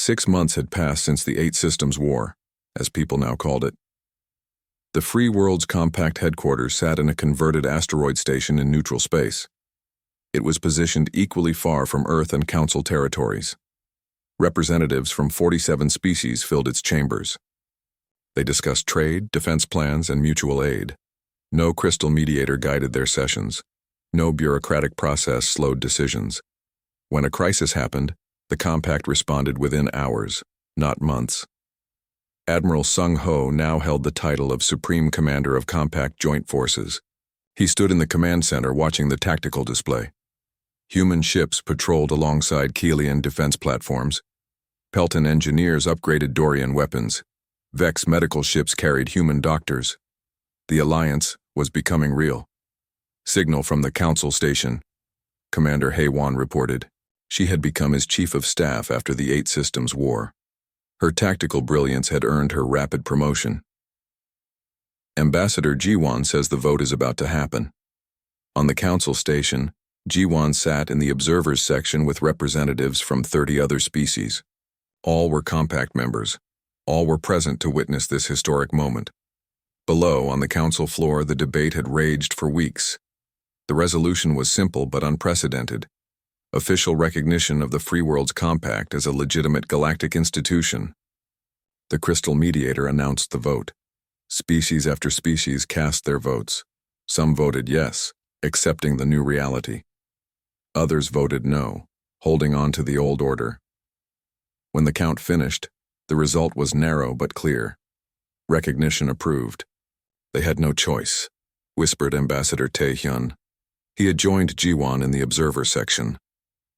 6 months had passed since the Eight Systems War, as people now called it. The Free World's compact headquarters sat in a converted asteroid station in neutral space. It was positioned equally far from Earth and Council territories. Representatives from 47 species filled its chambers. They discussed trade, defense plans, and mutual aid. No crystal mediator guided their sessions. No bureaucratic process slowed decisions. When a crisis happened, the compact responded within hours, not months. Admiral Sung Ho now held the title of Supreme Commander of Compact Joint Forces. He stood in the command center watching the tactical display. Human ships patrolled alongside Keelian defense platforms. Pelton engineers upgraded Dorian weapons. Vex medical ships carried human doctors. The alliance was becoming real. Signal from the Council station. Commander Haewon reported. She had become his chief of staff after the Eight Systems War. Her tactical brilliance had earned her rapid promotion. Ambassador Jiwon says the vote is about to happen. On the Council station, Jiwon sat in the observers section with representatives from 30 other species. All were compact members. All were present to witness this historic moment. Below, on the Council floor, the debate had raged for weeks. The resolution was simple but unprecedented. Official recognition of the Free World's Compact as a legitimate galactic institution. The Crystal Mediator announced the vote. Species after species cast their votes. Some voted yes, accepting the new reality. Others voted no, holding on to the old order. When the count finished, the result was narrow but clear. Recognition approved. They had no choice, whispered Ambassador Tae-hyun. He had joined Jiwon in the observer section.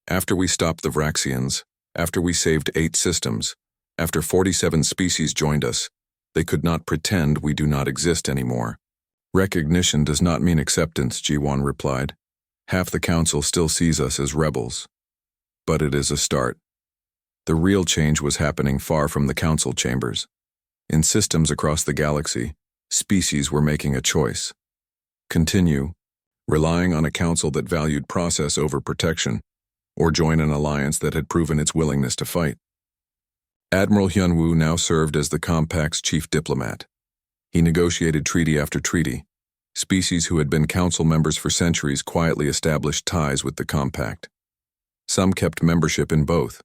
After we stopped the Vraxians, after we saved 8 systems, after 47 species joined us, they could not pretend we do not exist anymore. Recognition does not mean acceptance, Jiwon replied. Half the council still sees us as rebels. But it is a start. The real change was happening far from the council chambers. In systems across the galaxy, species were making a choice. Continue, relying on a council that valued process over protection, or join an alliance that had proven its willingness to fight. Admiral Hyunwoo now served as the Compact's chief diplomat. He negotiated treaty after treaty. Species who had been council members for centuries quietly established ties with the Compact. Some kept membership in both.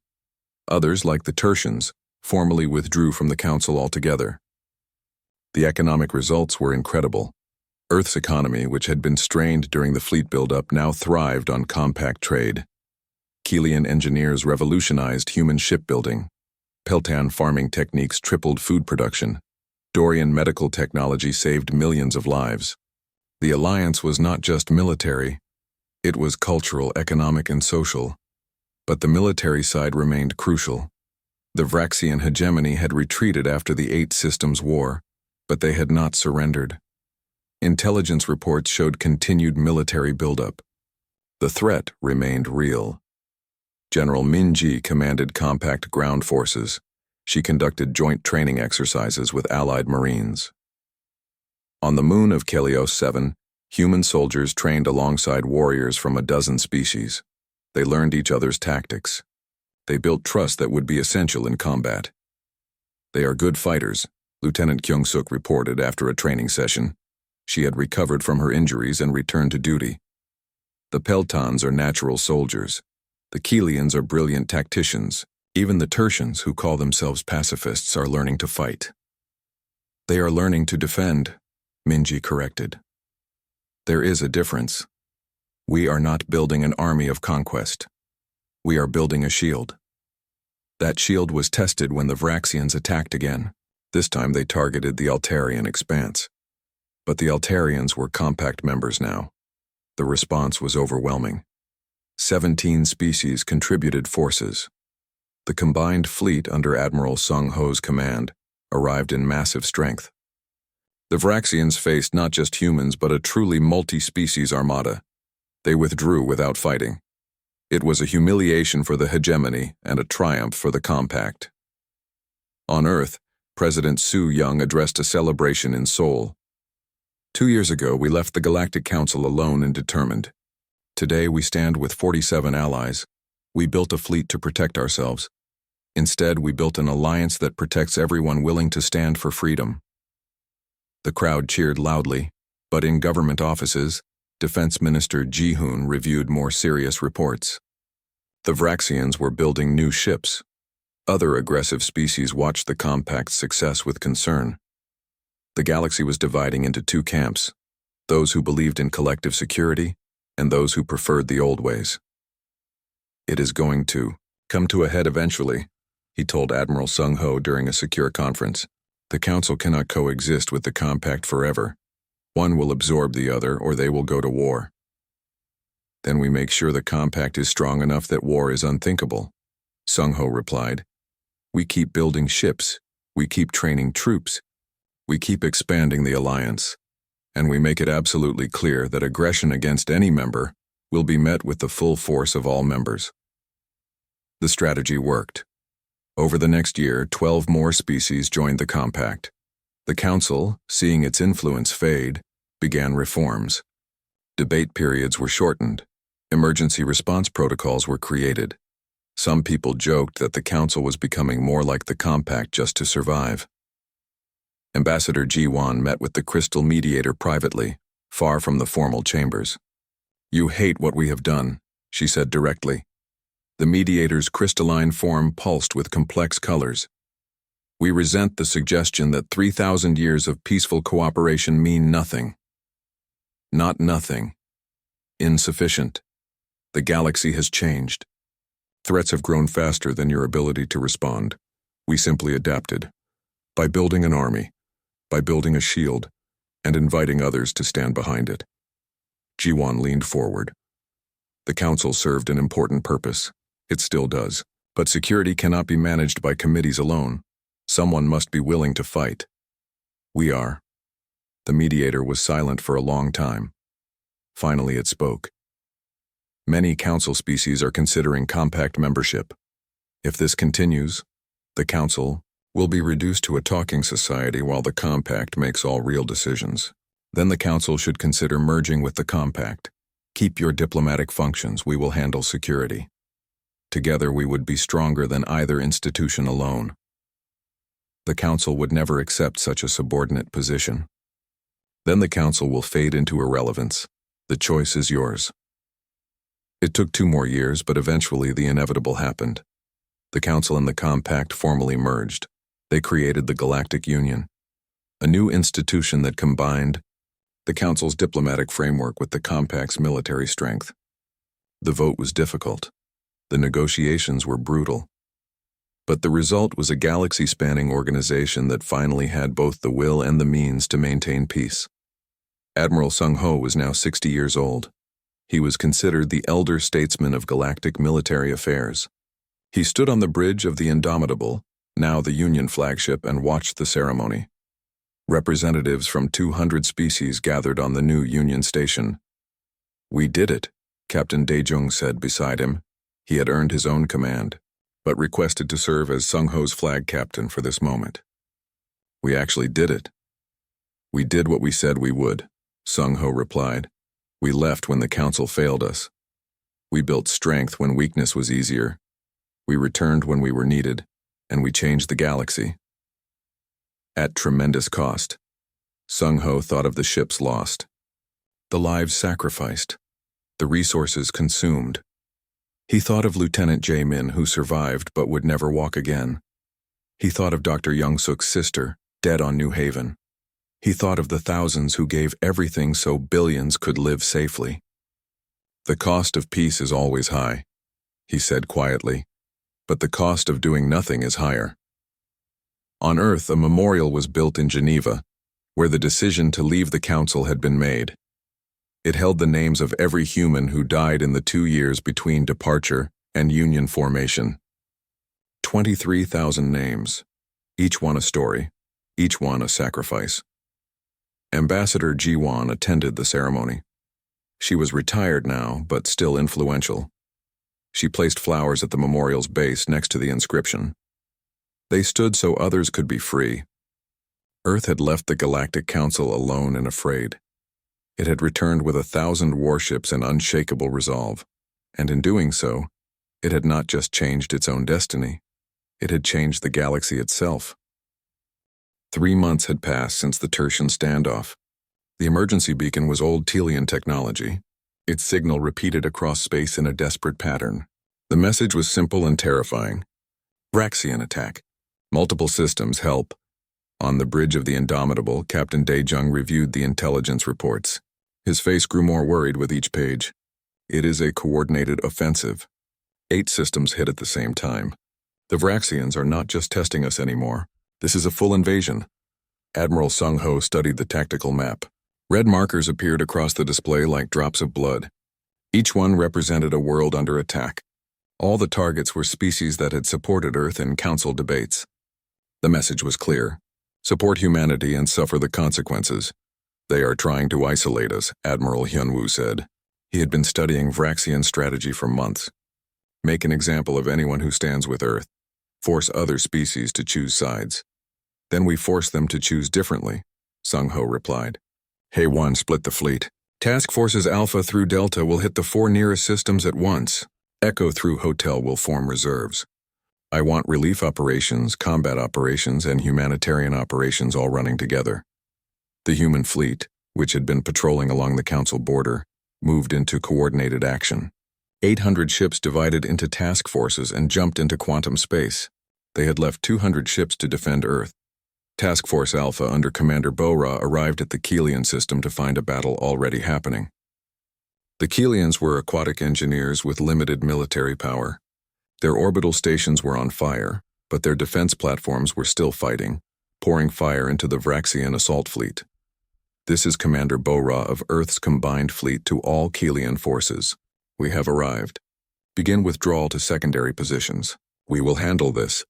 Others, like the Tertians, formally withdrew from the council altogether. The economic results were incredible. Earth's economy, which had been strained during the fleet buildup, now thrived on compact trade. Keelian engineers revolutionized human shipbuilding. Peltan farming techniques tripled food production. Dorian medical technology saved millions of lives. The alliance was not just military. It was cultural, economic, and social. But the military side remained crucial. The Vraxian hegemony had retreated after the Eight Systems War, but they had not surrendered. Intelligence reports showed continued military buildup. The threat remained real. General Min-ji commanded compact ground forces. She conducted joint training exercises with allied Marines. On the moon of Kelios 7, human soldiers trained alongside warriors from a dozen species. They learned each other's tactics. They built trust that would be essential in combat. They are good fighters, Lieutenant Kyung-suk reported after a training session. She had recovered from her injuries and returned to duty. The Peltons are natural soldiers. The Keelians are brilliant tacticians. Even the Tertians, who call themselves pacifists, are learning to fight. They are learning to defend, Min-ji corrected. There is a difference. We are not building an army of conquest. We are building a shield. That shield was tested when the Vraxians attacked again. This time they targeted the Altarian expanse. But the Altarians were compact members now. The response was overwhelming. 17 species contributed forces. The combined fleet under Admiral Sung Ho's command arrived in massive strength. The Vraxians faced not just humans but a truly multi-species armada. They withdrew without fighting. It was a humiliation for the hegemony and a triumph for the Compact. On Earth, President Su Young addressed a celebration in Seoul. 2 years ago, we left the Galactic Council alone and determined. Today, we stand with 47 allies. We built a fleet to protect ourselves. Instead, we built an alliance that protects everyone willing to stand for freedom." The crowd cheered loudly, but in government offices, Defense Minister Ji-hoon reviewed more serious reports. The Vraxians were building new ships. Other aggressive species watched the compact's success with concern. The galaxy was dividing into two camps, those who believed in collective security and those who preferred the old ways. "It is going to come to a head eventually," he told Admiral Sung-ho during a secure conference. "The Council cannot coexist with the compact forever. One will absorb the other, or they will go to war. Then we make sure the compact is strong enough that war is unthinkable," Sung-ho replied. "We keep building ships, we keep training troops, we keep expanding the alliance, and we make it absolutely clear that aggression against any member will be met with the full force of all members." The strategy worked. Over the next year, 12 more species joined the compact. The Council, seeing its influence fade, began reforms. Debate periods were shortened. Emergency response protocols were created. Some people joked that the Council was becoming more like the compact just to survive. Ambassador Ji-won met with the Crystal Mediator privately, far from the formal chambers. "You hate what we have done," she said directly. The Mediator's crystalline form pulsed with complex colors. "We resent the suggestion that 3,000 years of peaceful cooperation mean nothing. Not nothing. Insufficient. The galaxy has changed. Threats have grown faster than your ability to respond. We simply adapted. By building an army, by building a shield, and inviting others to stand behind it." Ji-won leaned forward. "The Council served an important purpose. It still does. But security cannot be managed by committees alone. Someone must be willing to fight. We are." The Mediator was silent for a long time. Finally it spoke. "Many Council species are considering compact membership. If this continues, the Council will be reduced to a talking society while the compact makes all real decisions. Then the Council should consider merging with the compact. Keep your diplomatic functions, we will handle security. Together we would be stronger than either institution alone." The Council would never accept such a subordinate position. Then the Council will fade into irrelevance. The choice is yours. It took 2 more years, but eventually the inevitable happened. The Council and the Compact formally merged. They created the Galactic Union, a new institution that combined the Council's diplomatic framework with the Compact's military strength. The vote was difficult. The negotiations were brutal. But the result was a galaxy-spanning organization that finally had both the will and the means to maintain peace. Admiral Sung-ho was now 60 years old. He was considered the elder statesman of galactic military affairs. He stood on the bridge of the Indomitable, now the Union flagship, and watched the ceremony. Representatives from 200 species gathered on the new Union station. "We did it," Captain Dae-jung said beside him. He had earned his own command, but requested to serve as Sung-ho's flag captain for this moment. "We actually did it." "We did what we said we would," Sung-ho replied. "We left when the Council failed us. We built strength when weakness was easier. We returned when we were needed, and we changed the galaxy." At tremendous cost, Sung-ho thought of the ships lost, the lives sacrificed, the resources consumed. He thought of Lieutenant Jae-min, who survived but would never walk again. He thought of Dr. Young-suk's sister, dead on New Haven. He thought of the thousands who gave everything so billions could live safely. "The cost of peace is always high," he said quietly, "but the cost of doing nothing is higher." On Earth, a memorial was built in Geneva, where the decision to leave the Council had been made. It held the names of every human who died in the 2 years between departure and Union formation. 23,000 names, each one a story, each one a sacrifice. Ambassador Ji-won attended the ceremony. She was retired now, but still influential. She placed flowers at the memorial's base next to the inscription. They stood so others could be free. Earth had left the Galactic Council alone and afraid. It had returned with 1,000 warships and unshakable resolve, and in doing so, it had not just changed its own destiny, It had changed the galaxy itself. 3 months had passed since the Tertian standoff. The emergency beacon was old Telian technology. Its signal repeated across space in a desperate pattern. The message was simple and terrifying. Vraxian attack. Multiple systems help. On the bridge of the Indomitable, Captain Daejung reviewed the intelligence reports. His face grew more worried with each page. It is a coordinated offensive. 8 systems hit at the same time. The Vraxians are not just testing us anymore. This is a full invasion. Admiral Sung Ho studied the tactical map. Red markers appeared across the display like drops of blood. Each one represented a world under attack. All the targets were species that had supported Earth in council debates. The message was clear. Support humanity and suffer the consequences. They are trying to isolate us, Admiral Hyunwoo said. He had been studying Vraxian strategy for months. Make an example of anyone who stands with Earth. Force other species to choose sides. Then we force them to choose differently, Sung Ho replied. HFY split the fleet. Task Forces Alpha through Delta will hit the 4 nearest systems at once. Echo through Hotel will form reserves. I want relief operations, combat operations, and humanitarian operations all running together. The human fleet, which had been patrolling along the Council border, moved into coordinated action. 800 ships divided into task forces and jumped into quantum space. They had left 200 ships to defend Earth. Task Force Alpha under Commander Bo-Ra arrived at the Kelian system to find a battle already happening. The Kelians were aquatic engineers with limited military power. Their orbital stations were on fire, but their defense platforms were still fighting, pouring fire into the Vraxian assault fleet. This is Commander Bo-Ra of Earth's combined fleet to all Kelian forces. We have arrived. Begin withdrawal to secondary positions. We will handle this.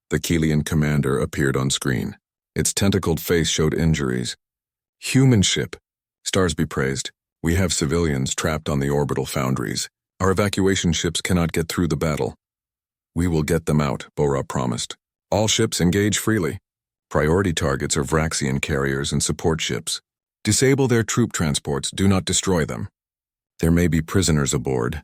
The Kelian commander appeared on screen. Its tentacled face showed injuries. Human ship. Stars be praised. We have civilians trapped on the orbital foundries. Our evacuation ships cannot get through the battle. We will get them out, Bo-Ra promised. All ships engage freely. Priority targets are Vraxian carriers and support ships. Disable their troop transports, do not destroy them. There may be prisoners aboard.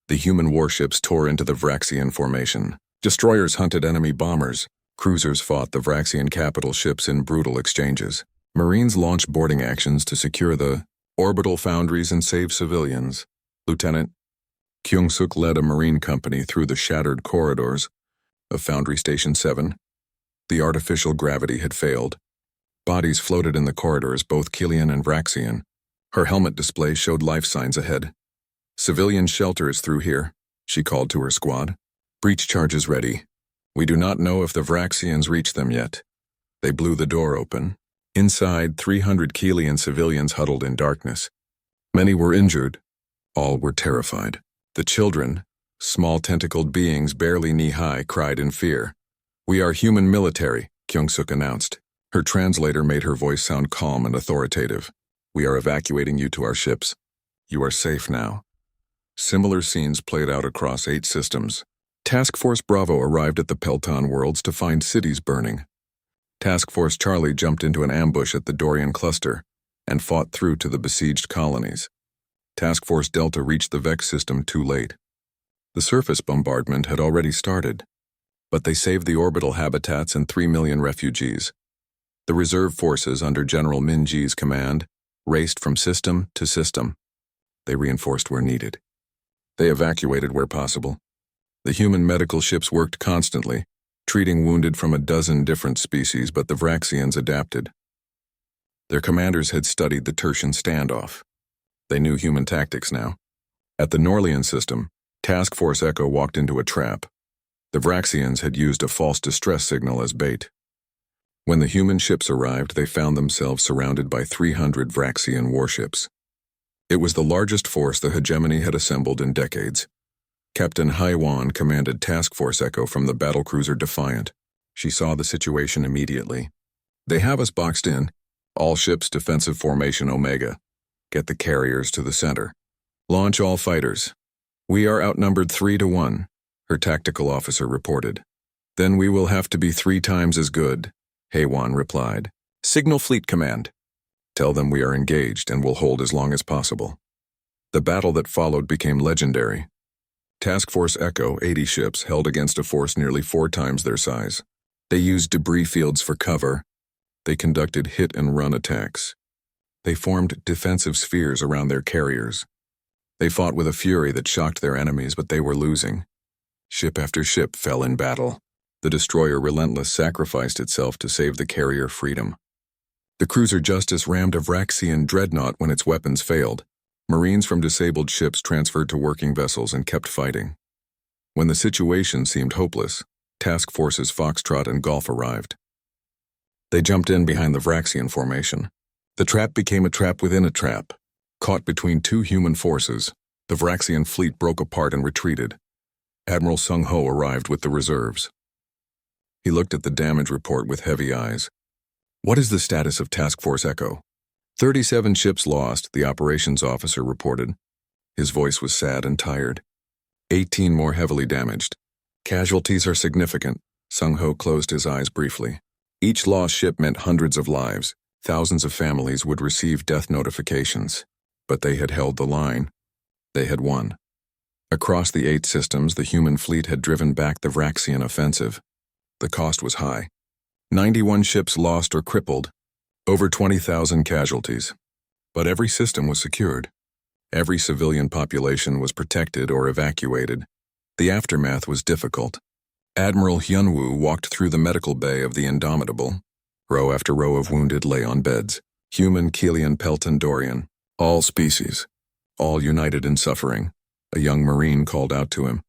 The human warships tore into the Vraxian formation. Destroyers hunted enemy bombers. Cruisers fought the Vraxian capital ships in brutal exchanges. Marines launched boarding actions to secure the orbital foundries and save civilians. Lieutenant Kyung-suk led a marine company through the shattered corridors of Foundry Station 7. The artificial gravity had failed. Bodies floated in the corridors, both Kelian and Vraxian. Her helmet display showed life signs ahead. Civilian shelter is through here, she called to her squad. Breach charges ready. We do not know if the Vraxians reached them yet. They blew the door open. Inside, 300 Kelian civilians huddled in darkness. Many were injured. All were terrified. The children, small tentacled beings barely knee-high, cried in fear. We are human military, Kyung-suk announced. Her translator made her voice sound calm and authoritative. We are evacuating you to our ships. You are safe now. Similar scenes played out across 8 systems. Task Force Bravo arrived at the Pelton worlds to find cities burning. Task Force Charlie jumped into an ambush at the Dorian cluster and fought through to the besieged colonies. Task Force Delta reached the Vex system too late. The surface bombardment had already started, but they saved the orbital habitats and 3 million refugees. The reserve forces under General Min Ji's command raced from system to system. They reinforced where needed. They evacuated where possible. The human medical ships worked constantly, treating wounded from a dozen different species, but the Vraxians adapted. Their commanders had studied the Tertian standoff. They knew human tactics now. At the Norlian system, Task Force Echo walked into a trap. The Vraxians had used a false distress signal as bait. When the human ships arrived, they found themselves surrounded by 300 Vraxian warships. It was the largest force the hegemony had assembled in decades. Captain Haiwan commanded Task Force Echo from the battlecruiser Defiant. She saw the situation immediately. They have us boxed in. All ships defensive formation Omega. Get the carriers to the center. Launch all fighters. We are outnumbered 3-1, her tactical officer reported. Then we will have to be 3 times as good, Haiwan replied. Signal Fleet Command. Tell them we are engaged and will hold as long as possible. The battle that followed became legendary. Task Force Echo 80 ships held against a force nearly 4 times their size. They used debris fields for cover. They conducted hit-and-run attacks. They formed defensive spheres around their carriers. They fought with a fury that shocked their enemies, but they were losing. Ship after ship fell in battle. The destroyer Relentless sacrificed itself to save the carrier Freedom. The cruiser Justice rammed a Vraxian dreadnought when its weapons failed. Marines from disabled ships transferred to working vessels and kept fighting. When the situation seemed hopeless, Task Forces Foxtrot and Golf arrived. They jumped in behind the Vraxian formation. The trap became a trap within a trap. Caught between 2 human forces, the Vraxian fleet broke apart and retreated. Admiral Sung Ho arrived with the reserves. He looked at the damage report with heavy eyes. "What is the status of Task Force Echo?" 37 ships lost, the operations officer reported. His voice was sad and tired. 18 more heavily damaged. Casualties are significant. Sung Ho closed his eyes briefly. Each lost ship meant hundreds of lives. Thousands of families would receive death notifications. But they had held the line. They had won. Across the 8 systems, the human fleet had driven back the Vraxian offensive. The cost was high. 91 ships lost or crippled. Over 20,000 casualties. But every system was secured. Every civilian population was protected or evacuated. The aftermath was difficult. Admiral Hyunwoo walked through the medical bay of the Indomitable. Row after row of wounded lay on beds. Human, Kelian, Pelton, Dorian. All species. All united in suffering. A young Marine called out to him.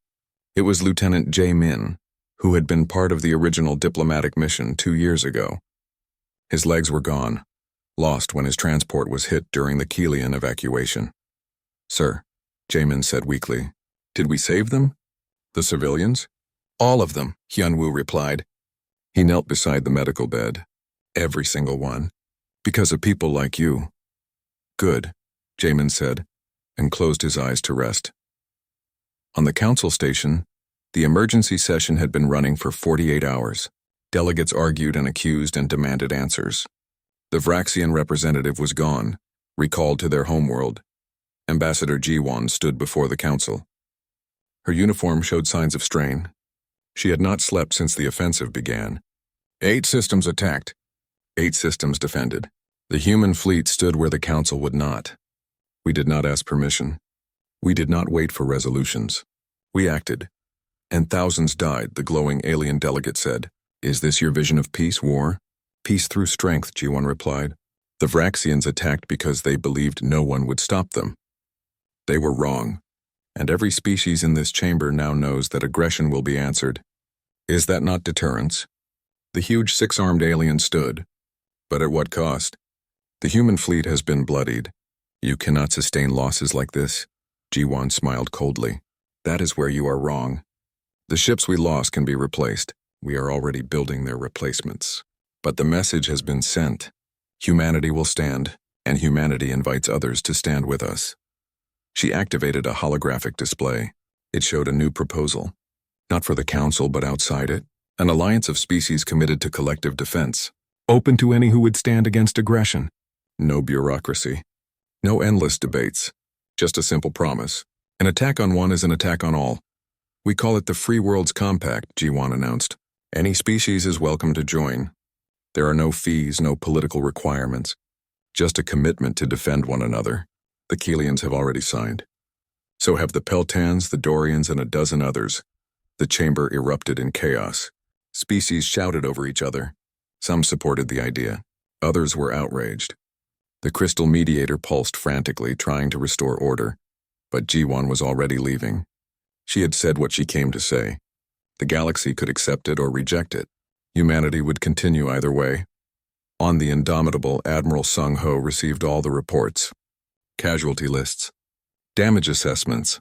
It was Lieutenant Jae Min, who had been part of the original diplomatic mission 2 years ago. His legs were gone, lost when his transport was hit during the Kelian evacuation. "Sir," Jamin said weakly, "did we save them? The civilians?" "All of them," Hyunwoo replied. He knelt beside the medical bed. "Every single one. Because of people like you." "Good," Jamin said, and closed his eyes to rest. On the council station, the emergency session had been running for 48 hours. Delegates argued and accused and demanded answers. The Vraxian representative was gone, recalled to their homeworld. Ambassador Ji-won stood before the council. Her uniform showed signs of strain. She had not slept since the offensive began. 8 systems attacked. 8 systems defended. The human fleet stood where the council would not. We did not ask permission. We did not wait for resolutions. We acted. And thousands died, the glowing alien delegate said. "Is this your vision of peace, war?" "Peace through strength," Ji-won replied. The Vraxians attacked because they believed no one would stop them. They were wrong, and every species in this chamber now knows that aggression will be answered. Is that not deterrence? The huge 6-armed alien stood. But at what cost? The human fleet has been bloodied. You cannot sustain losses like this. Ji-won smiled coldly. That is where you are wrong. The ships we lost can be replaced. We are already building their replacements. But the message has been sent. Humanity will stand, and humanity invites others to stand with us. She activated a holographic display. It showed a new proposal. Not for the council, but outside it. An alliance of species committed to collective defense. Open to any who would stand against aggression. No bureaucracy. No endless debates. Just a simple promise. An attack on one is an attack on all. We call it the Free Worlds Compact, Ji-won announced. Any species is welcome to join. There are no fees, no political requirements. Just a commitment to defend one another. The Kelians have already signed. So have the Peltans, the Dorians, and a dozen others. The chamber erupted in chaos. Species shouted over each other. Some supported the idea. Others were outraged. The crystal mediator pulsed frantically, trying to restore order. But Ji-won was already leaving. She had said what she came to say. The galaxy could accept it or reject it. Humanity would continue either way. On the Indomitable, Admiral Sung Ho received all the reports. Casualty lists. Damage assessments.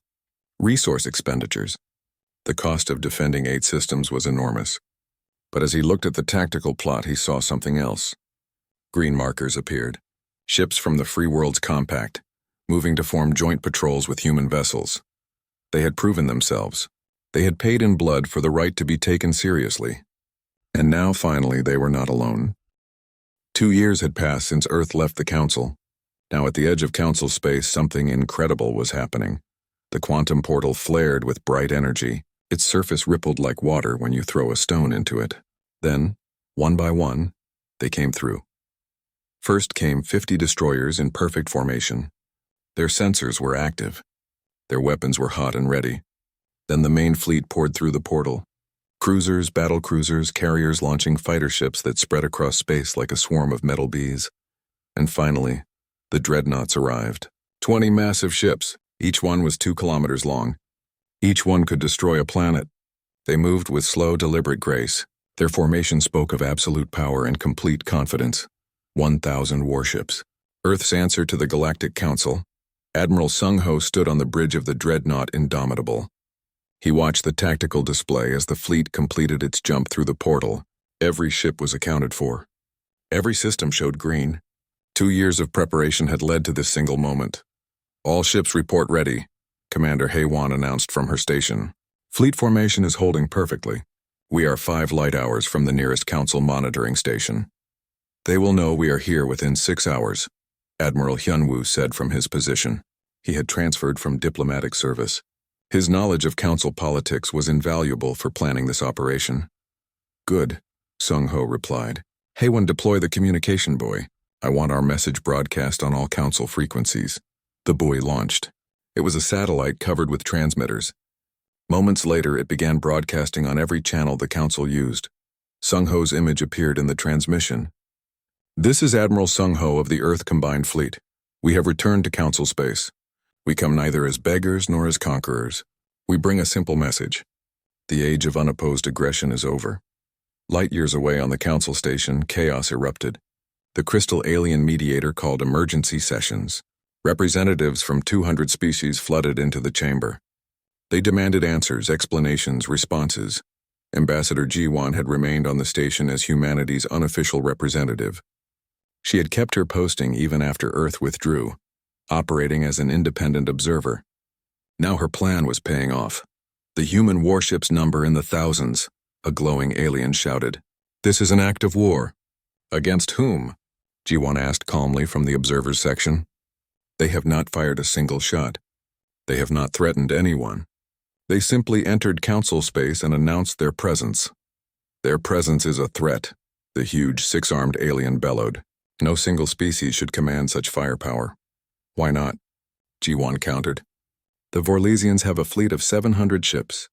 Resource expenditures. The cost of defending 8 systems was enormous. But as he looked at the tactical plot, he saw something else. Green markers appeared. Ships from the Free Worlds Compact, moving to form joint patrols with human vessels. They had proven themselves. They had paid in blood for the right to be taken seriously. And now, finally, they were not alone. 2 years had passed since Earth left the Council. Now at the edge of Council space, something incredible was happening. The quantum portal flared with bright energy. Its surface rippled like water when you throw a stone into it. Then, one by one, they came through. First came 50 destroyers in perfect formation. Their sensors were active. Their weapons were hot and ready. Then the main fleet poured through the portal. Cruisers, battle cruisers, carriers launching fighter ships that spread across space like a swarm of metal bees. And finally, the dreadnoughts arrived. 20 massive ships, each one was 2 kilometers long. Each one could destroy a planet. They moved with slow, deliberate grace. Their formation spoke of absolute power and complete confidence. 1,000 warships. Earth's answer to the Galactic Council. Admiral Sung Ho stood on the bridge of the dreadnought Indomitable. He watched the tactical display as the fleet completed its jump through the portal. Every ship was accounted for. Every system showed green. 2 years of preparation had led to this single moment. All ships report ready, Commander Haewon announced from her station. Fleet formation is holding perfectly. We are 5 light hours from the nearest council monitoring station. They will know we are here within 6 hours, Admiral Hyunwoo said from his position. He had transferred from diplomatic service. His knowledge of council politics was invaluable for planning this operation. Good, Sung Ho replied. Haewon, deploy the communication buoy. I want our message broadcast on all council frequencies. The buoy launched. It was a satellite covered with transmitters. Moments later, it began broadcasting on every channel the council used. Sung Ho's image appeared in the transmission. This is Admiral Sung Ho of the Earth Combined Fleet. We have returned to council space. We come neither as beggars nor as conquerors. We bring a simple message. The age of unopposed aggression is over. Light years away on the council station, chaos erupted. The crystal alien mediator called emergency sessions. Representatives from 200 species flooded into the chamber. They demanded answers, explanations, responses. Ambassador Ji-won had remained on the station as humanity's unofficial representative. She had kept her posting even after Earth withdrew, operating as an independent observer. Now her plan was paying off. The human warships number in the thousands, a glowing alien shouted. This is an act of war. Against whom? Ji-won asked calmly from the observers section. They have not fired a single shot. They have not threatened anyone. They simply entered council space and announced their presence. Their presence is a threat, the huge 6-armed alien bellowed. No single species should command such firepower. Why not? Ji-won countered. The Vorlesians have a fleet of 700 ships.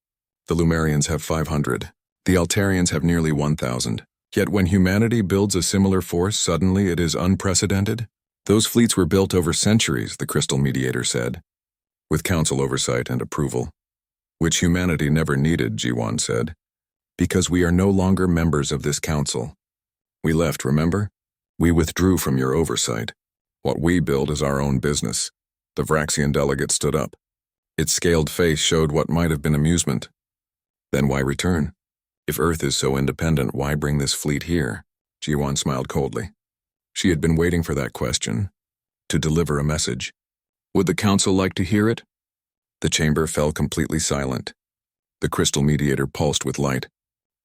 The Lumerians have 500. The Altarians have nearly 1,000. Yet when humanity builds a similar force, suddenly it is unprecedented? Those fleets were built over centuries, the crystal mediator said, with council oversight and approval. Which humanity never needed, Ji-won said, because we are no longer members of this council. We left, remember? We withdrew from your oversight. What we build is our own business. The Vraxian delegate stood up. Its scaled face showed what might have been amusement. Then why return? If Earth is so independent, why bring this fleet here? Ji-won smiled coldly. She had been waiting for that question. To deliver a message. Would the council like to hear it? The chamber fell completely silent. The crystal mediator pulsed with light.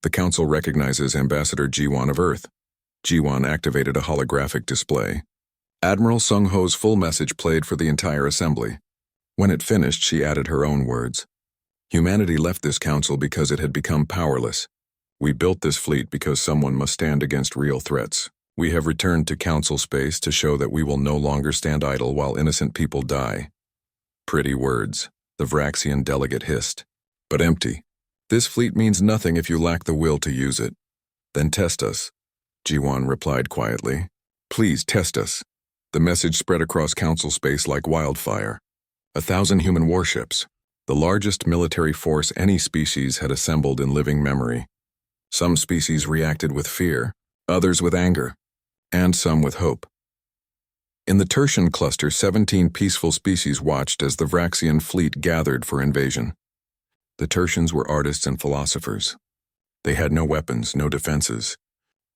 The council recognizes Ambassador Ji-won of Earth. Ji-won activated a holographic display. Admiral Sung Ho's full message played for the entire assembly. When it finished, she added her own words. Humanity left this council because it had become powerless. We built this fleet because someone must stand against real threats. We have returned to council space to show that we will no longer stand idle while innocent people die. Pretty words, the Vraxian delegate hissed. But empty. This fleet means nothing if you lack the will to use it. Then test us, Ji-won replied quietly. Please test us. The message spread across council space like wildfire. 1,000 human warships, the largest military force any species had assembled in living memory. Some species reacted with fear, others with anger, and some with hope. In the Tertian cluster, 17 peaceful species watched as the Vraxian fleet gathered for invasion. The Tertians were artists and philosophers. They had no weapons, no defenses.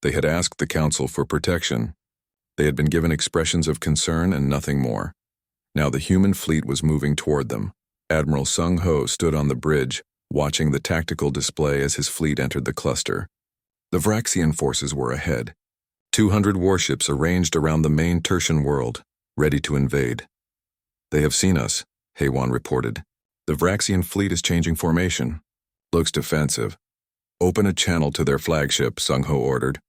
They had asked the council for protection. They had been given expressions of concern and nothing more. Now the human fleet was moving toward them. Admiral Sung Ho stood on the bridge, watching the tactical display as his fleet entered the cluster. The Vraxian forces were ahead. 200 warships arranged around the main Tertian world, ready to invade. They have seen us, Haewon reported. The Vraxian fleet is changing formation. Looks defensive. Open a channel to their flagship, Sung-Ho ordered.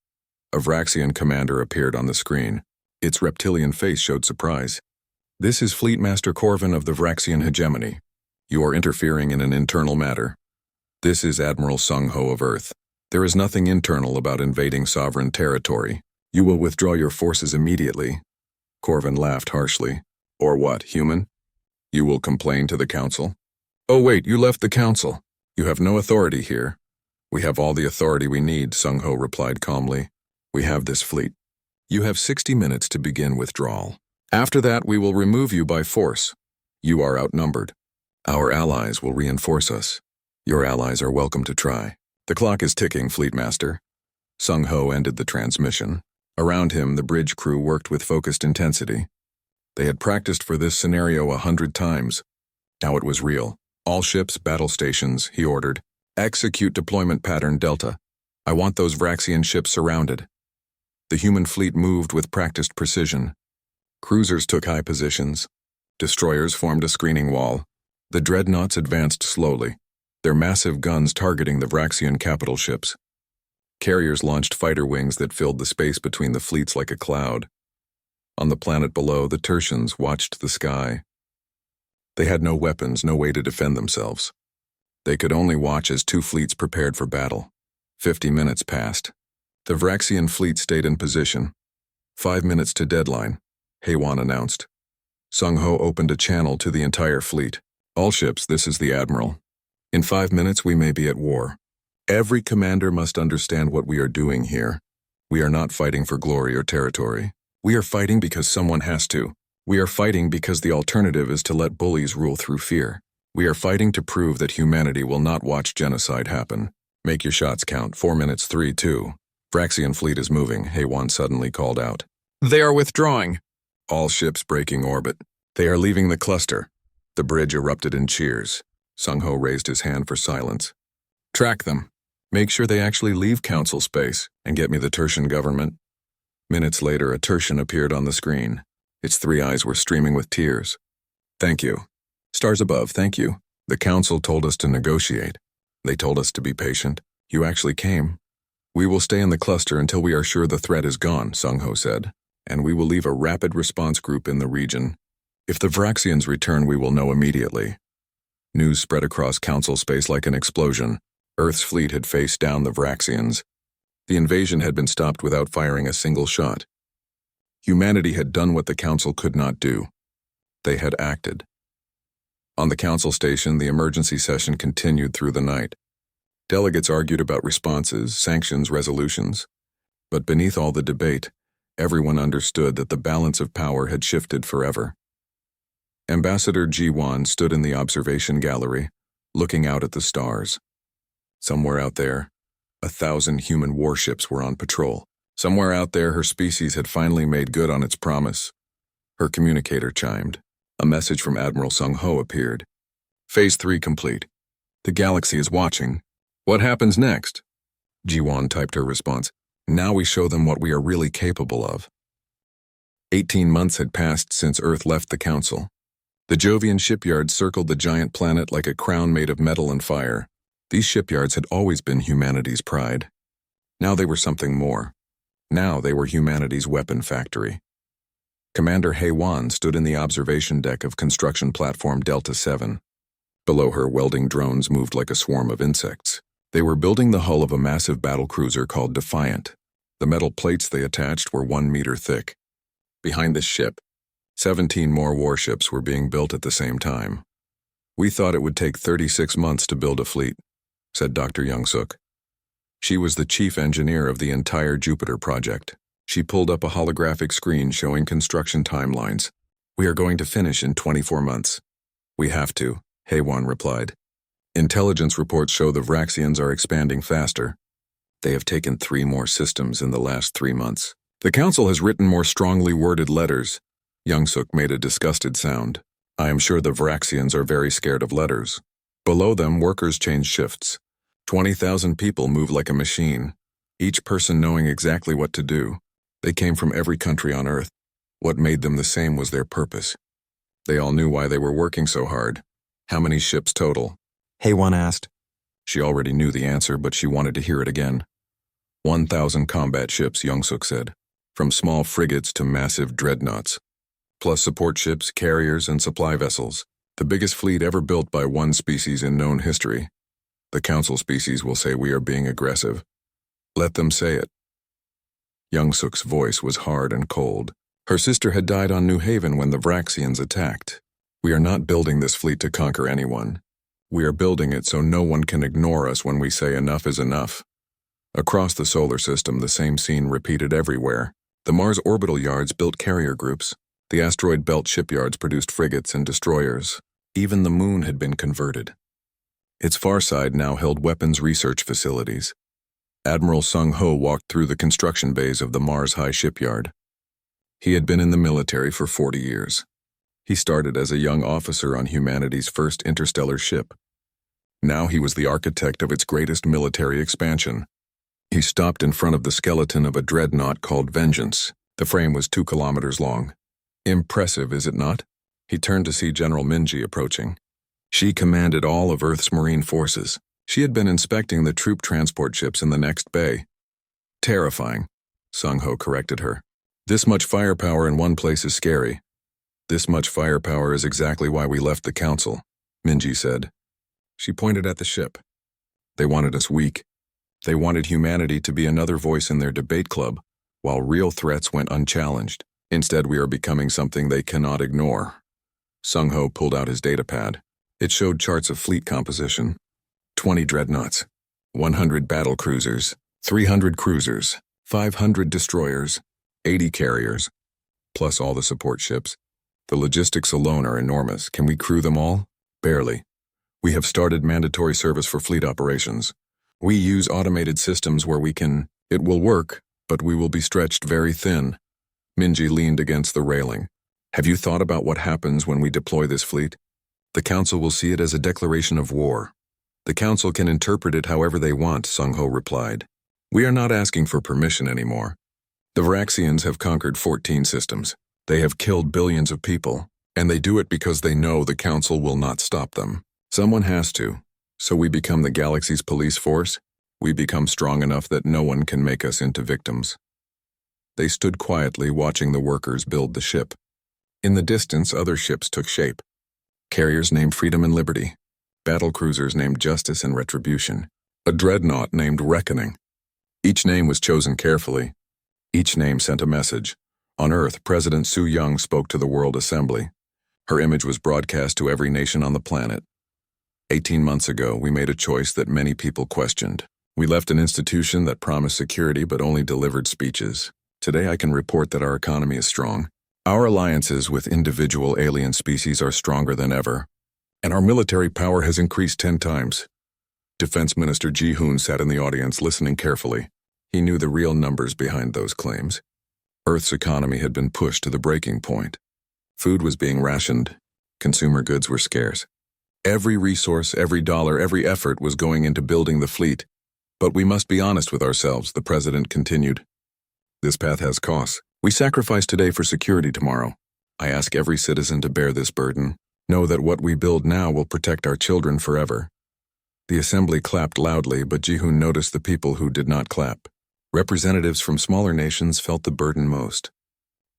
A Vraxian commander appeared on the screen. Its reptilian face showed surprise. This is Fleet Master Corvin of the Vraxian hegemony. You are interfering in an internal matter. This is Admiral Sung-Ho of Earth. There is nothing internal about invading sovereign territory. You will withdraw your forces immediately. Corvin laughed harshly. Or what, human? You will complain to the council? Oh wait, you left the council. You have no authority here. We have all the authority we need, Sung-Ho replied calmly. We have this fleet. You have 60 minutes to begin withdrawal. After that, we will remove you by force. You are outnumbered. Our allies will reinforce us. Your allies are welcome to try. The clock is ticking, Fleet Master. Sung-Ho ended the transmission. Around him, the bridge crew worked with focused intensity. They had practiced for this scenario 100 times. Now it was real. All ships, battle stations, he ordered. Execute deployment pattern Delta. I want those Vraxian ships surrounded. The human fleet moved with practiced precision. Cruisers took high positions. Destroyers formed a screening wall. The dreadnoughts advanced slowly, their massive guns targeting the Vraxian capital ships. Carriers launched fighter wings that filled the space between the fleets like a cloud. On the planet below, the Tertians watched the sky. They had no weapons, no way to defend themselves. They could only watch as two fleets prepared for battle. 50 minutes passed. The Vraxian fleet stayed in position. 5 minutes to deadline, HFY announced. Sung-Ho opened a channel to the entire fleet. All ships, this is the Admiral. In 5 minutes we may be at war. Every commander must understand what we are doing here. We are not fighting for glory or territory. We are fighting because someone has to. We are fighting because the alternative is to let bullies rule through fear. We are fighting to prove that humanity will not watch genocide happen. Make your shots count. 4 minutes, 3, 2. Vraxian fleet is moving, HFY suddenly called out. They are withdrawing. All ships breaking orbit. They are leaving the cluster. The bridge erupted in cheers. Sung-Ho raised his hand for silence. Track them. Make sure they actually leave council space and get me the Tertian government. Minutes later, a Tertian appeared on the screen. Its 3 eyes were streaming with tears. Thank you. Stars above, thank you. The council told us to negotiate. They told us to be patient. You actually came. We will stay in the cluster until we are sure the threat is gone, Sung-Ho said, and we will leave a rapid response group in the region. If the Vraxians return, we will know immediately. News spread across council space like an explosion. Earth's fleet had faced down the Vraxians. The invasion had been stopped without firing a single shot. Humanity had done what the council could not do. They had acted. On the council station, the emergency session continued through the night. Delegates argued about responses, sanctions, resolutions. But beneath all the debate, everyone understood that the balance of power had shifted forever. Ambassador Ji-Wan stood in the observation gallery, looking out at the stars. Somewhere out there, 1,000 human warships were on patrol. Somewhere out there, her species had finally made good on its promise. Her communicator chimed. A message from Admiral Sung-Ho appeared. Phase 3 complete. The galaxy is watching. What happens next? Ji-Wan typed her response. Now we show them what we are really capable of. 18 months had passed since Earth left the Council. The Jovian shipyards circled the giant planet like a crown made of metal and fire. These shipyards had always been humanity's pride. Now they were something more. Now they were humanity's weapon factory. Commander HFY stood in the observation deck of construction platform Delta 7. Below her, welding drones moved like a swarm of insects. They were building the hull of a massive battlecruiser called Defiant. The metal plates they attached were 1 meter thick. Behind this ship, 17 more warships were being built at the same time. We thought it would take 36 months to build a fleet, said Dr. Young-suk. She was the chief engineer of the entire Jupiter project. She pulled up a holographic screen showing construction timelines. We are going to finish in 24 months. We have to, HFY replied. Intelligence reports show the Vraxians are expanding faster. They have taken 3 more systems in the last 3 months. The council has written more strongly worded letters. Young-suk made a disgusted sound. I am sure the Vraxians are very scared of letters. Below them, workers change shifts. 20,000 people move like a machine, each person knowing exactly what to do. They came from every country on Earth. What made them the same was their purpose. They all knew why they were working so hard. How many ships total? Haywan asked. She already knew the answer, but she wanted to hear it again. 1,000 combat ships, Youngsuk said, from small frigates to massive dreadnoughts, plus support ships, carriers, and supply vessels. The biggest fleet ever built by one species in known history. The Council species will say we are being aggressive. Let them say it. Youngsuk's voice was hard and cold. Her sister had died on New Haven when the Vraxians attacked. We are not building this fleet to conquer anyone. We are building it so no one can ignore us when we say enough is enough. Across the solar system, the same scene repeated everywhere. The Mars orbital yards built carrier groups. The asteroid belt shipyards produced frigates and destroyers. Even the moon had been converted. Its far side now held weapons research facilities. Admiral Sung Ho walked through the construction bays of the Mars High shipyard. He had been in the military for 40 years. He started as a young officer on humanity's first interstellar ship. Now he was the architect of its greatest military expansion. He stopped in front of the skeleton of a dreadnought called Vengeance. The frame was 2 kilometers long. Impressive, is it not? He turned to see General Minji approaching. She commanded all of Earth's marine forces. She had been inspecting the troop transport ships in the next bay. Terrifying, Sung Ho corrected her. This much firepower in one place is scary. This much firepower is exactly why we left the Council, Minji said. She pointed at the ship. They wanted us weak. They wanted humanity to be another voice in their debate club, while real threats went unchallenged. Instead, we are becoming something they cannot ignore. Sung Ho pulled out his datapad. It showed charts of fleet composition. 20 dreadnoughts, 100 battle cruisers, 300 cruisers, 500 destroyers, 80 carriers, plus all the support ships. The logistics alone are enormous. Can we crew them all? Barely. We have started mandatory service for fleet operations. We use automated systems where we can. It will work, but we will be stretched very thin. Minji leaned against the railing. Have you thought about what happens when we deploy this fleet? The Council will see it as a declaration of war. The Council can interpret it however they want, Sung Ho replied. We are not asking for permission anymore. The Vraxians have conquered 14 systems. They have killed billions of people, and they do it because they know the Council will not stop them. Someone has to. So we become the galaxy's police force. We become strong enough that no one can make us into victims. They stood quietly watching the workers build the ship. In the distance, other ships took shape. Carriers named Freedom and Liberty. Battle cruisers named Justice and Retribution. A dreadnought named Reckoning. Each name was chosen carefully. Each name sent a message. On Earth, President Su Young spoke to the World Assembly. Her image was broadcast to every nation on the planet. 18 months ago, we made a choice that many people questioned. We left an institution that promised security but only delivered speeches. Today I can report that our economy is strong. Our alliances with individual alien species are stronger than ever, and our military power has increased 10 times. Defense Minister Ji-hoon sat in the audience listening carefully. He knew the real numbers behind those claims. Earth's economy had been pushed to the breaking point. Food was being rationed. Consumer goods were scarce. Every resource, every dollar, every effort was going into building the fleet. But we must be honest with ourselves, the president continued. This path has costs. We sacrifice today for security tomorrow. I ask every citizen to bear this burden. Know that what we build now will protect our children forever. The assembly clapped loudly, but Ji-hoon noticed the people who did not clap. Representatives from smaller nations felt the burden most.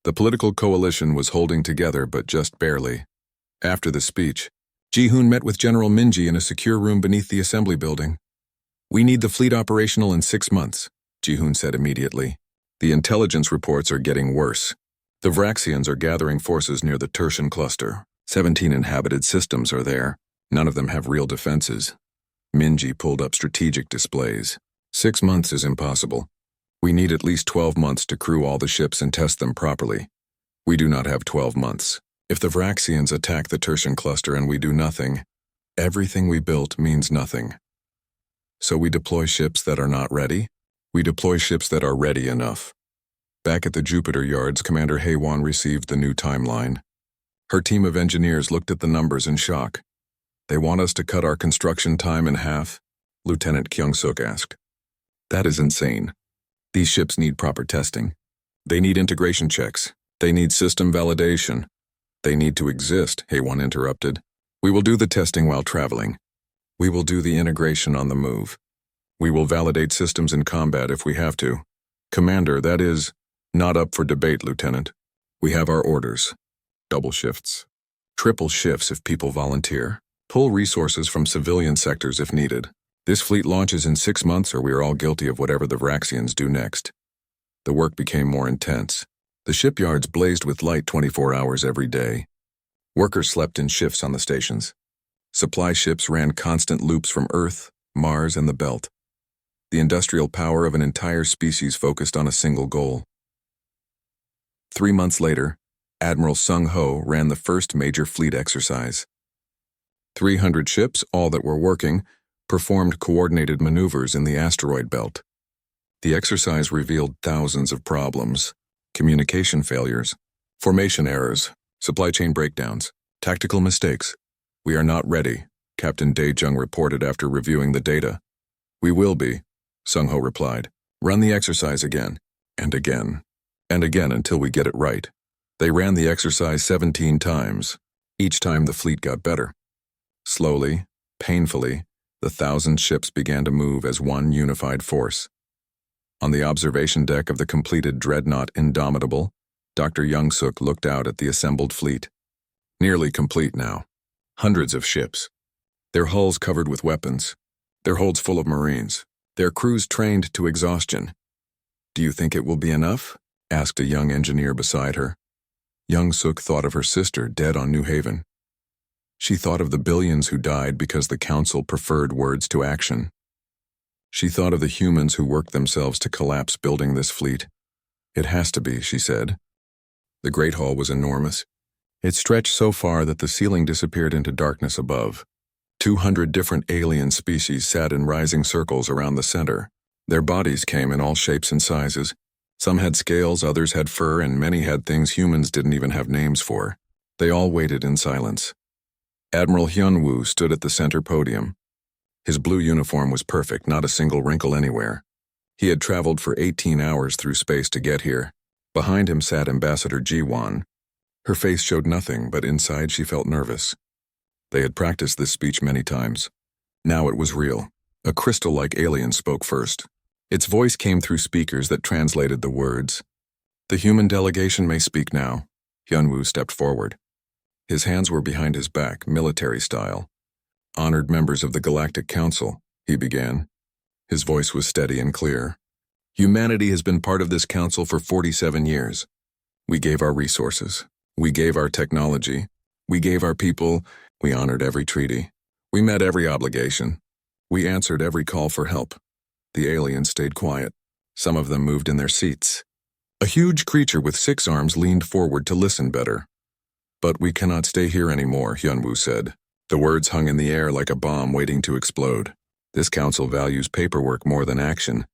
The political coalition was holding together, but just barely. After the speech, Ji-hoon met with General Minji in a secure room beneath the assembly building. We need the fleet operational in 6 months, Ji-hoon said immediately. The intelligence reports are getting worse. The Vraxians are gathering forces near the Tertian cluster. 17 inhabited systems are there. None of them have real defenses. Minji pulled up strategic displays. 6 months is impossible. We need at least 12 months to crew all the ships and test them properly. We do not have 12 months. If the Vraxians attack the Tertian cluster and we do nothing, everything we built means nothing. So we deploy ships that are not ready. We deploy ships that are ready enough. Back at the Jupiter yards, Commander Haywan received the new timeline. Her team of engineers looked at the numbers in shock. They want us to cut our construction time in half? Lieutenant Kyung-suk asked. That is insane. These ships need proper testing. They need integration checks. They need system validation. They need to exist, Haywan interrupted. We will do the testing while traveling. We will do the integration on the move. We will validate systems in combat if we have to. Commander, that is not up for debate, Lieutenant. We have our orders. Double shifts. Triple shifts if people volunteer. Pull resources from civilian sectors if needed. This fleet launches in 6 months or we are all guilty of whatever the Vraxians do next. The work became more intense. The shipyards blazed with light 24 hours every day. Workers slept in shifts on the stations. Supply ships ran constant loops from Earth, Mars, and the Belt. The industrial power of an entire species focused on a single goal. 3 months later, Admiral Sung Ho ran the first major fleet exercise. 300 ships, all that were working, performed coordinated maneuvers in the asteroid belt. The exercise revealed thousands of problems: communication failures, formation errors, supply chain breakdowns, tactical mistakes. We are not ready, Captain Dae-jung reported after reviewing the data. We will be, Sung Ho replied. Run the exercise again, and again, and again until we get it right. They ran the exercise 17 times. Each time the fleet got better. Slowly, painfully, the 1,000 ships began to move as one unified force. On the observation deck of the completed dreadnought Indomitable, Dr. Young-suk looked out at the assembled fleet. Nearly complete now. Hundreds of ships. Their hulls covered with weapons. Their holds full of Marines. Their crews trained to exhaustion. Do you think it will be enough? Asked a young engineer beside her. Young-suk thought of her sister dead on New Haven. She thought of the billions who died because the Council preferred words to action. She thought of the humans who worked themselves to collapse building this fleet. It has to be, she said. The Great Hall was enormous. It stretched so far that the ceiling disappeared into darkness above. 200 different alien species sat in rising circles around the center. Their bodies came in all shapes and sizes. Some had scales, others had fur, and many had things humans didn't even have names for. They all waited in silence. Admiral Hyun-woo stood at the center podium. His blue uniform was perfect, not a single wrinkle anywhere. He had traveled for 18 hours through space to get here. Behind him sat Ambassador Ji-won. Her face showed nothing, but inside she felt nervous. They had practiced this speech many times. Now it was real. A crystal-like alien spoke first. Its voice came through speakers that translated the words. The human delegation may speak now. Hyun-woo stepped forward. His hands were behind his back, military style. Honored members of the Galactic Council, he began. His voice was steady and clear. Humanity has been part of this council for 47 years. We gave our resources. We gave our technology. We gave our people. We honored every treaty. We met every obligation. We answered every call for help. The aliens stayed quiet. Some of them moved in their seats. A huge creature with 6 arms leaned forward to listen better. But we cannot stay here anymore, Hyun-woo said. The words hung in the air like a bomb waiting to explode. This council values paperwork more than action.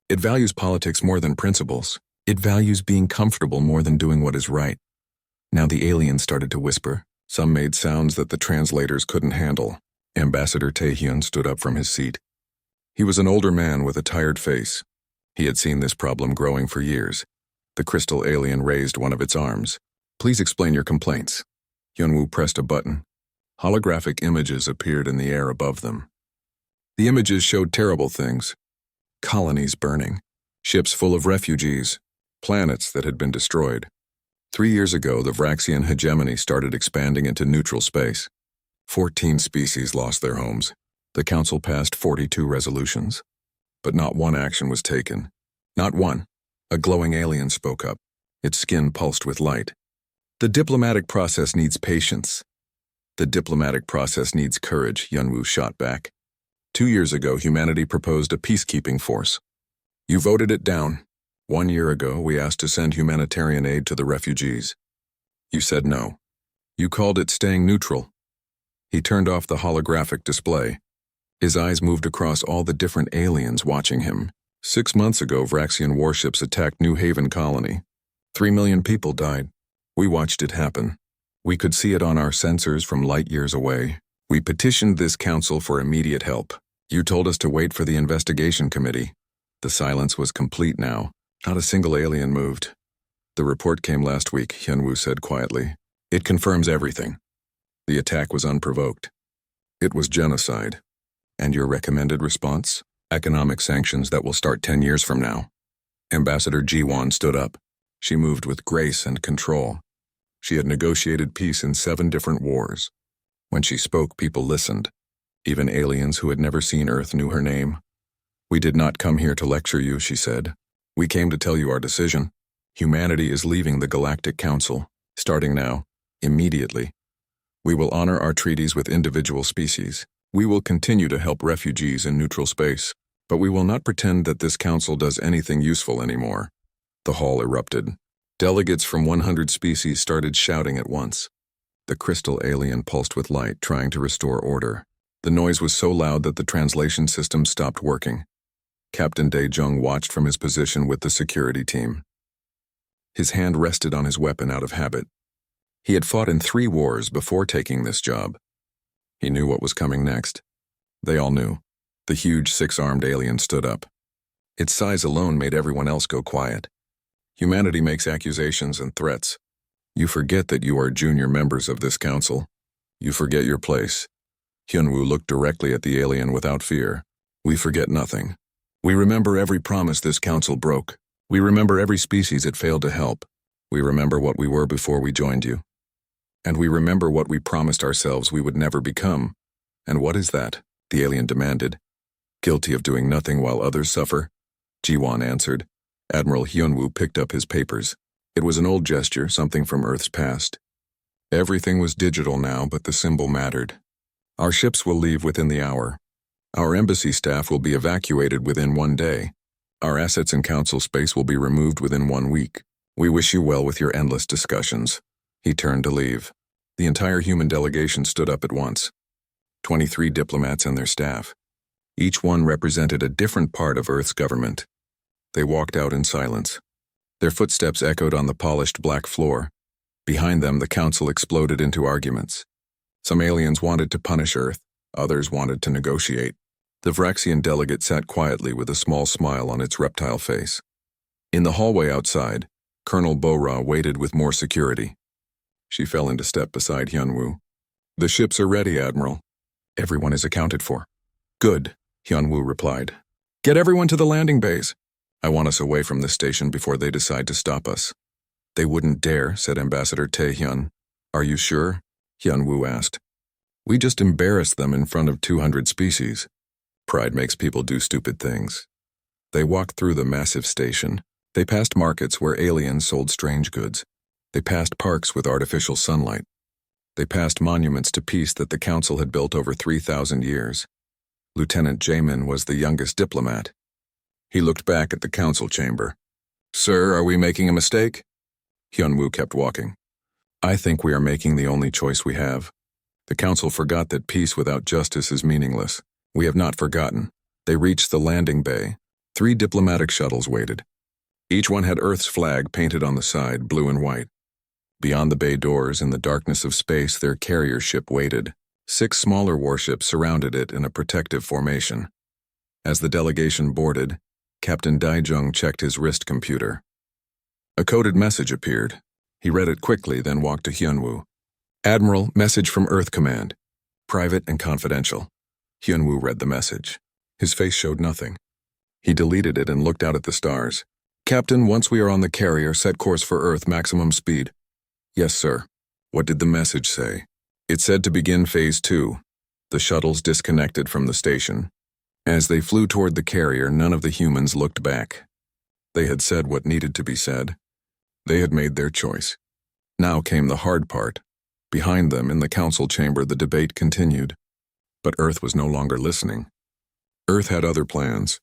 It values politics more than principles. It values being comfortable more than doing what is right. Now the aliens started to whisper. Some made sounds that the translators couldn't handle. Ambassador Tae-hyun stood up from his seat. He was an older man with a tired face. He had seen this problem growing for years. The crystal alien raised one of its arms. Please explain your complaints. Hyun-woo pressed a button. Holographic images appeared in the air above them. The images showed terrible things. Colonies burning. Ships full of refugees. Planets that had been destroyed. 3 years ago, the Vraxian hegemony started expanding into neutral space. 14 species lost their homes. The Council passed 42 resolutions. But not one action was taken. Not one. A glowing alien spoke up. Its skin pulsed with light. The diplomatic process needs patience. The diplomatic process needs courage, Hyun-woo shot back. 2 years ago, humanity proposed a peacekeeping force. You voted it down. 1 year ago, we asked to send humanitarian aid to the refugees. You said no. You called it staying neutral. He turned off the holographic display. His eyes moved across all the different aliens watching him. 6 months ago, Vraxian warships attacked New Haven Colony. 3 million people died. We watched it happen. We could see it on our sensors from light years away. We petitioned this council for immediate help. You told us to wait for the investigation committee. The silence was complete now. Not a single alien moved. The report came last week, Hyun-woo said quietly. It confirms everything. The attack was unprovoked. It was genocide. And your recommended response? Economic sanctions that will start 10 years from now. Ambassador Jiwan stood up. She moved with grace and control. She had negotiated peace in 7 different wars. When she spoke, people listened. Even aliens who had never seen Earth knew her name. We did not come here to lecture you, she said. We came to tell you our decision. Humanity is leaving the Galactic Council, starting now, immediately. We will honor our treaties with individual species. We will continue to help refugees in neutral space, but we will not pretend that this council does anything useful anymore. The hall erupted. Delegates from 100 species started shouting at once. The crystal alien pulsed with light, trying to restore order. The noise was so loud that the translation system stopped working. Captain Dae-jung watched from his position with the security team. His hand rested on his weapon out of habit. He had fought in 3 wars before taking this job. He knew what was coming next. They all knew. The huge 6-armed alien stood up. Its size alone made everyone else go quiet. Humanity makes accusations and threats. You forget that you are junior members of this council. You forget your place. Hyunwoo looked directly at the alien without fear. We forget nothing. We remember every promise this council broke. We remember every species it failed to help. We remember what we were before we joined you. And we remember what we promised ourselves we would never become. And what is that? The alien demanded. Guilty of doing nothing while others suffer? Jiwan answered. Admiral Hyunwoo picked up his papers. It was an old gesture, something from Earth's past. Everything was digital now, but the symbol mattered. Our ships will leave within the hour. Our embassy staff will be evacuated within 1 day. Our assets in council space will be removed within 1 week. We wish you well with your endless discussions. He turned to leave. The entire human delegation stood up at once. 23 diplomats and their staff. Each one represented a different part of Earth's government. They walked out in silence. Their footsteps echoed on the polished black floor. Behind them, the council exploded into arguments. Some aliens wanted to punish Earth. Others wanted to negotiate. The Vraxian delegate sat quietly with a small smile on its reptile face. In the hallway outside, Colonel Bo-Ra waited with more security. She fell into step beside Hyunwoo. The ships are ready, Admiral. Everyone is accounted for. Good, Hyunwoo replied. Get everyone to the landing bays. I want us away from this station before they decide to stop us. They wouldn't dare, said Ambassador Tae-hyun. Are you sure? Hyunwoo asked. We just embarrassed them in front of 200 species. Pride makes people do stupid things. They walked through the massive station. They passed markets where aliens sold strange goods. They passed parks with artificial sunlight. They passed monuments to peace that the council had built over 3,000 years. Lieutenant Jamin was the youngest diplomat. He looked back at the council chamber. Sir, are we making a mistake? Hyunwoo kept walking. I think we are making the only choice we have. The council forgot that peace without justice is meaningless. We have not forgotten. They reached the landing bay. 3 diplomatic shuttles waited. Each one had Earth's flag painted on the side, blue and white. Beyond the bay doors, in the darkness of space, their carrier ship waited. 6 smaller warships surrounded it in a protective formation. As the delegation boarded, Captain Dae-jung checked his wrist computer. A coded message appeared. He read it quickly, then walked to Hyunwoo. Admiral, message from Earth Command. Private and confidential. Hyunwoo read the message. His face showed nothing. He deleted it and looked out at the stars. Captain, once we are on the carrier, set course for Earth, maximum speed. Yes, sir. What did the message say? It said to begin Phase 2. The shuttles disconnected from the station. As they flew toward the carrier, none of the humans looked back. They had said what needed to be said. They had made their choice. Now came the hard part. Behind them, in the council chamber, the debate continued. But Earth was no longer listening. Earth had other plans.